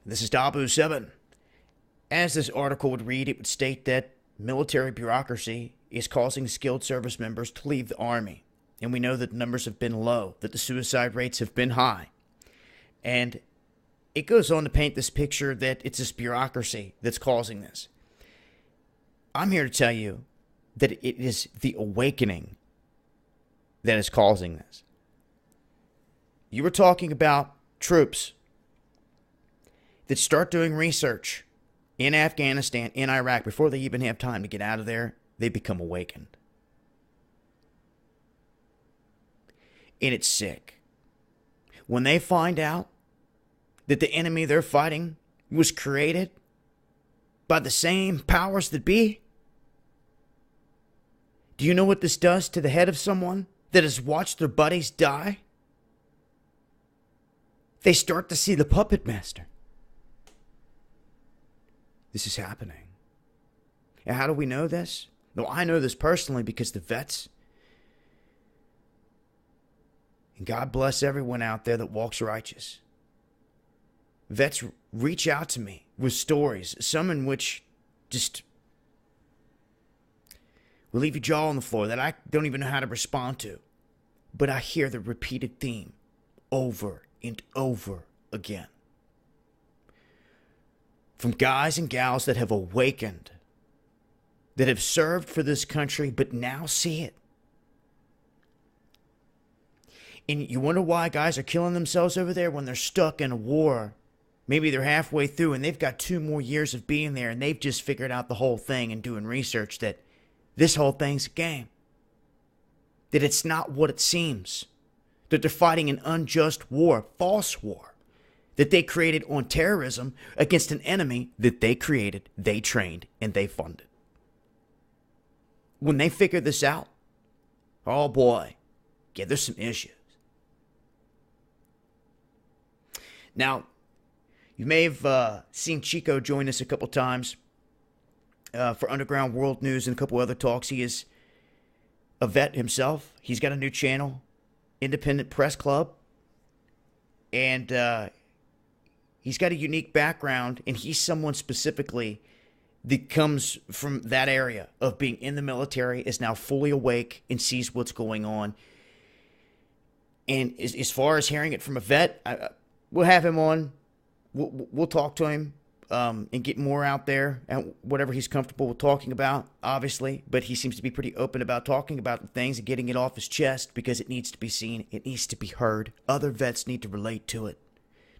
This is Dabu7. As this article would read, it would state that military bureaucracy is causing skilled service members to leave the Army. And we know that the numbers have been low, that the suicide rates have been high. And it goes on to paint this picture that it's this bureaucracy that's causing this. I'm here to tell you that it is the awakening that is causing this. You were talking about troops that start doing research in Afghanistan, in Iraq, before they even have time to get out of there. They become awakened. And it's sick. When they find out that the enemy they're fighting was created by the same powers that be, do you know what this does to the head of someone that has watched their buddies die? They start to see the puppet master. This is happening. And how do we know this? No, I know this personally because the vets, and God bless everyone out there that walks righteous. Vets reach out to me with stories, some in which just will leave your jaw on the floor that I don't even know how to respond to. But I hear the repeated theme over and over again. From guys and gals that have awakened, that have served for this country, but now see it. And you wonder why guys are killing themselves over there when they're stuck in a war. Maybe they're halfway through and they've got 2 more years of being there and they've just figured out the whole thing and doing research that this whole thing's a game. That it's not what it seems. That they're fighting an unjust war, false war, that they created on terrorism against an enemy that they created, they trained, and they funded. When they figure this out, oh boy, yeah, there's some issues. Now, you may have seen Chico join us a couple times for Underground World News and a couple other talks. He is a vet himself. He's got a new channel, Independent Press Club. And he's got a unique background, and he's someone specifically that comes from that area of being in the military, is now fully awake and sees what's going on. And as far as hearing it from a vet, we'll have him on. We'll talk to him and get more out there and whatever he's comfortable with talking about, obviously. But he seems to be pretty open about talking about the things and getting it off his chest because it needs to be seen. It needs to be heard. Other vets need to relate to it.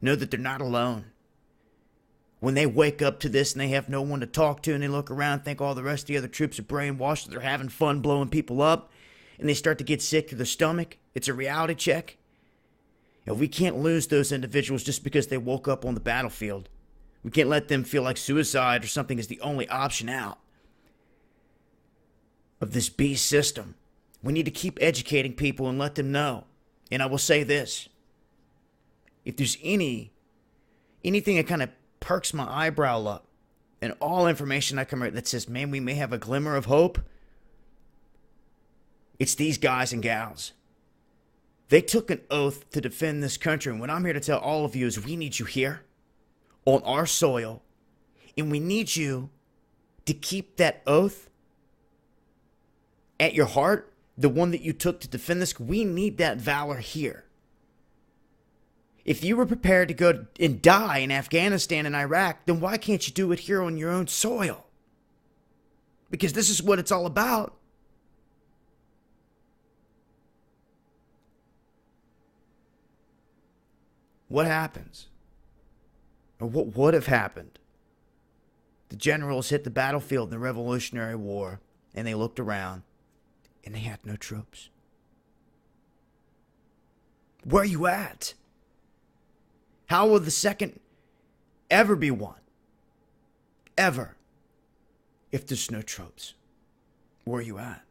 Know that they're not alone. When they wake up to this and they have no one to talk to and they look around and think all the rest of the other troops are brainwashed, they're having fun blowing people up, and they start to get sick to their stomach, it's a reality check. And we can't lose those individuals just because they woke up on the battlefield. We can't let them feel like suicide or something is the only option out of this beast system. We need to keep educating people and let them know. And I will say this. If there's anything that kind of perks my eyebrow up, and all information I come out that says, man, we may have a glimmer of hope, it's these guys and gals. They took an oath to defend this country. And what I'm here to tell all of you is we need you here on our soil. And we need you to keep that oath at your heart, the one that you took to defend this. We need that valor here. If you were prepared to go and die in Afghanistan and Iraq, then why can't you do it here on your own soil? Because this is what it's all about. What happens? Or what would have happened? The generals hit the battlefield in the Revolutionary War, and they looked around, and they had no troops. Where are you at? How will the second ever be won? Ever. If there's no troops. Where are you at?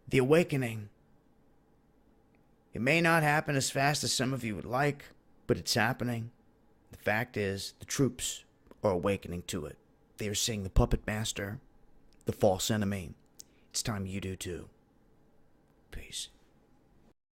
The awakening. It may not happen as fast as some of you would like, but it's happening. The fact is, the troops are awakening to it. They are seeing the puppet master, the false enemy. It's time you do too. Peace.